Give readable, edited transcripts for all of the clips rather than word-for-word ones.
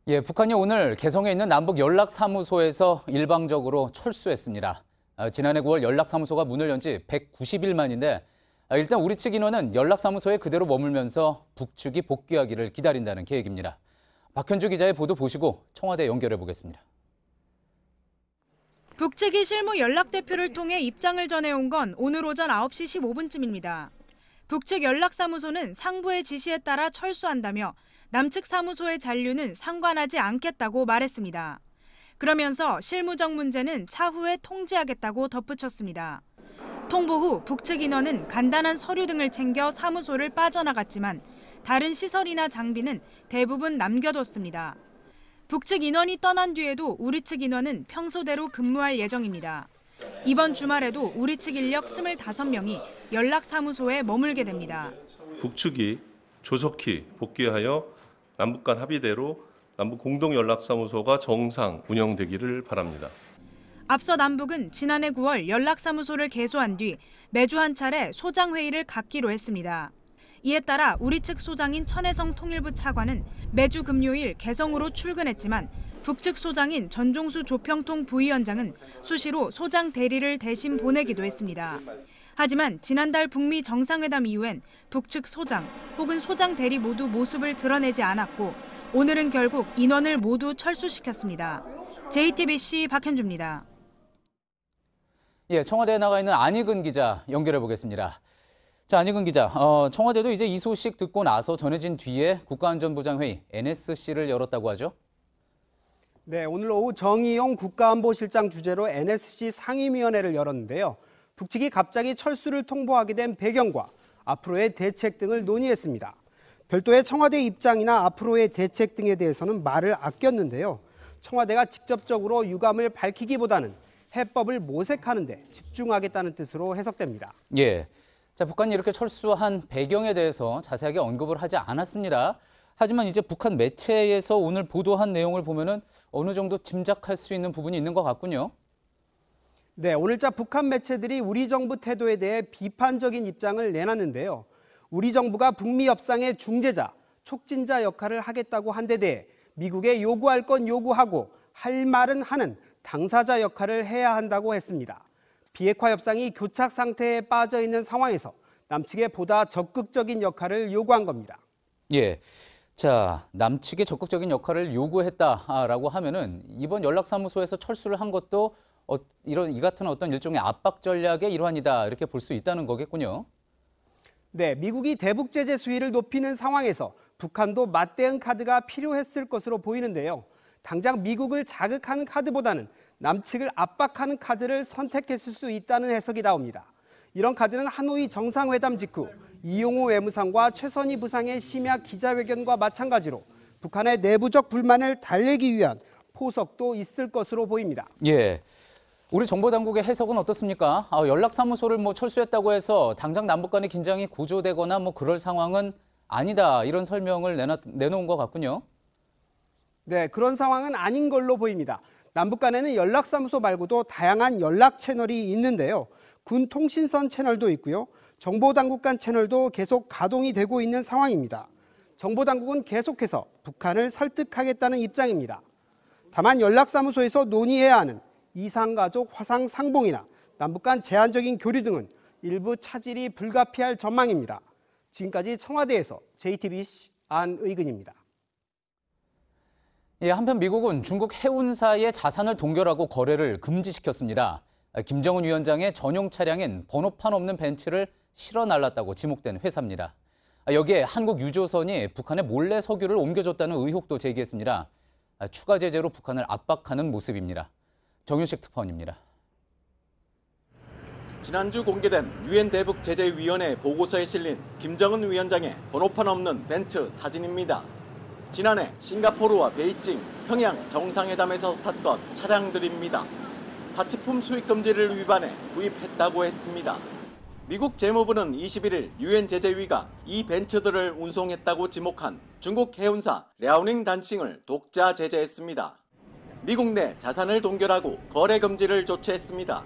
예, 북한이 오늘 개성에 있는 남북 연락사무소에서 일방적으로 철수했습니다. 지난해 9월 연락사무소가 문을 연 지 190일 만인데 일단 우리 측 인원은 연락사무소에 그대로 머물면서 북측이 복귀하기를 기다린다는 계획입니다. 박현주 기자의 보도 보시고 청와대 연결해 보겠습니다. 북측이 실무 연락대표를 통해 입장을 전해온 건 오늘 오전 9시 15분쯤입니다. 북측 연락사무소는 상부의 지시에 따라 철수한다며 남측 사무소의 잔류는 상관하지 않겠다고 말했습니다. 그러면서 실무적 문제는 차후에 통지하겠다고 덧붙였습니다. 통보 후 북측 인원은 간단한 서류 등을 챙겨 사무소를 빠져나갔지만 다른 시설이나 장비는 대부분 남겨뒀습니다. 북측 인원이 떠난 뒤에도 우리 측 인원은 평소대로 근무할 예정입니다. 이번 주말에도 우리 측 인력 25명이 연락사무소에 머물게 됩니다. 북측이 조속히 복귀하여 남북 간 합의대로 남북 공동연락사무소가 정상 운영되기를 바랍니다. 앞서 남북은 지난해 9월 연락사무소를 개소한 뒤 매주 한 차례 소장회의를 갖기로 했습니다. 이에 따라 우리 측 소장인 천혜성 통일부 차관은 매주 금요일 개성으로 출근했지만 북측 소장인 전종수 조평통 부위원장은 수시로 소장 대리를 대신 보내기도 했습니다. 하지만 지난달 북미 정상회담 이후엔 북측 소장 혹은 소장 대리 모두 모습을 드러내지 않았고 오늘은 결국 인원을 모두 철수시켰습니다. JTBC 박현주입니다. 예, 청와대에 나가 있는 안익은 기자 연결해 보겠습니다. 자, 안익은 기자, 청와대도 이제 이 소식 듣고 나서 전해진 뒤에 국가안전보장회의 NSC를 열었다고 하죠? 네, 오늘 오후 정의용 국가안보실장 주재로 NSC 상임위원회를 열었는데요. 북측이 갑자기 철수를 통보하게 된 배경과 앞으로의 대책 등을 논의했습니다. 별도의 청와대 입장이나 앞으로의 대책 등에 대해서는 말을 아꼈는데요. 청와대가 직접적으로 유감을 밝히기보다는 해법을 모색하는 데 집중하겠다는 뜻으로 해석됩니다. 예, 자, 북한이 이렇게 철수한 배경에 대해서 자세하게 언급을 하지 않았습니다. 하지만 이제 북한 매체에서 오늘 보도한 내용을 보면은 어느 정도 짐작할 수 있는 부분이 있는 것 같군요. 네, 오늘자 북한 매체들이 우리 정부 태도에 대해 비판적인 입장을 내놨는데요. 우리 정부가 북미 협상의 중재자, 촉진자 역할을 하겠다고 한 데 대해 미국에 요구할 건 요구하고 할 말은 하는 당사자 역할을 해야 한다고 했습니다. 비핵화 협상이 교착 상태에 빠져 있는 상황에서 남측에 보다 적극적인 역할을 요구한 겁니다. 예, 자, 남측의 적극적인 역할을 요구했다라고 하면은 이번 연락사무소에서 철수를 한 것도 이 같은 어떤 일종의 압박 전략의 일환이다 이렇게 볼 수 있다는 거겠군요. 네, 미국이 대북 제재 수위를 높이는 상황에서 북한도 맞대응 카드가 필요했을 것으로 보이는데요. 당장 미국을 자극하는 카드보다는 남측을 압박하는 카드를 선택했을 수 있다는 해석이 나옵니다. 이런 카드는 하노이 정상회담 직후 이용호 외무상과 최선희 부상의 심야 기자회견과 마찬가지로 북한의 내부적 불만을 달래기 위한 포석도 있을 것으로 보입니다. 예. 우리 정보당국의 해석은 어떻습니까? 연락사무소를 철수했다고 해서 당장 남북 간의 긴장이 고조되거나 그럴 상황은 아니다. 이런 설명을 내놓은 것 같군요. 네, 그런 상황은 아닌 걸로 보입니다. 남북 간에는 연락사무소 말고도 다양한 연락 채널이 있는데요. 군 통신선 채널도 있고요. 정보당국 간 채널도 계속 가동이 되고 있는 상황입니다. 정보당국은 계속해서 북한을 설득하겠다는 입장입니다. 다만 연락사무소에서 논의해야 하는 이상가족 화상 상봉이나 남북 간 제한적인 교류 등은 일부 차질이 불가피할 전망입니다. 지금까지 청와대에서 JTBC 안의근입니다. 예, 한편 미국은 중국 해운사의 자산을 동결하고 거래를 금지시켰습니다. 김정은 위원장의 전용 차량인 번호판 없는 벤츠를 실어 날랐다고 지목된 회사입니다. 여기에 한국 유조선이 북한에 몰래 석유를 옮겨줬다는 의혹도 제기했습니다. 추가 제재로 북한을 압박하는 모습입니다. 정윤식 특파원입니다. 지난주 공개된 유엔 대북 제재위원회 보고서에 실린 김정은 위원장의 번호판 없는 벤츠 사진입니다. 지난해 싱가포르와 베이징, 평양 정상회담에서 탔던 차량들입니다. 사치품 수입 금지를 위반해 구입했다고 했습니다. 미국 재무부는 21일 유엔 제재위가 이 벤츠들을 운송했다고 지목한 중국 해운사 랴오닝 단싱을 독자 제재했습니다. 미국 내 자산을 동결하고 거래 금지를 조치했습니다.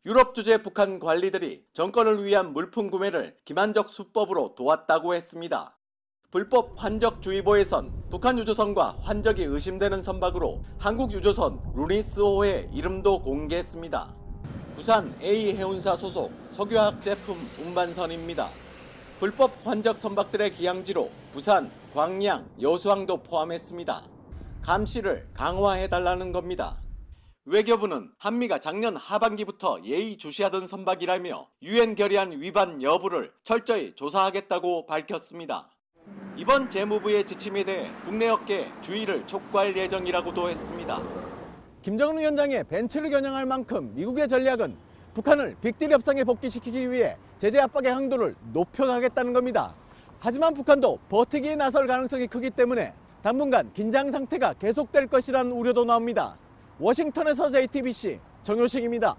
유럽 주재 북한 관리들이 정권을 위한 물품 구매를 기만적 수법으로 도왔다고 했습니다. 불법 환적주의보에선 북한 유조선과 환적이 의심되는 선박으로 한국 유조선 루니스호의 이름도 공개했습니다. 부산 A해운사 소속 석유화학 제품 운반선입니다. 불법 환적 선박들의 기항지로 부산, 광양, 여수항도 포함했습니다. 감시를 강화해달라는 겁니다. 외교부는 한미가 작년 하반기부터 예의주시하던 선박이라며 유엔 결의안 위반 여부를 철저히 조사하겠다고 밝혔습니다. 이번 재무부의 지침에 대해 국내 업계에 주의를 촉구할 예정이라고도 했습니다. 김정은 위원장의 벤츠를 겨냥할 만큼 미국의 전략은 북한을 빅딜 협상에 복귀시키기 위해 제재 압박의 강도를 높여가겠다는 겁니다. 하지만 북한도 버티기에 나설 가능성이 크기 때문에 당분간 긴장 상태가 계속될 것이라는 우려도 나옵니다. 워싱턴에서 JTBC 정효식입니다.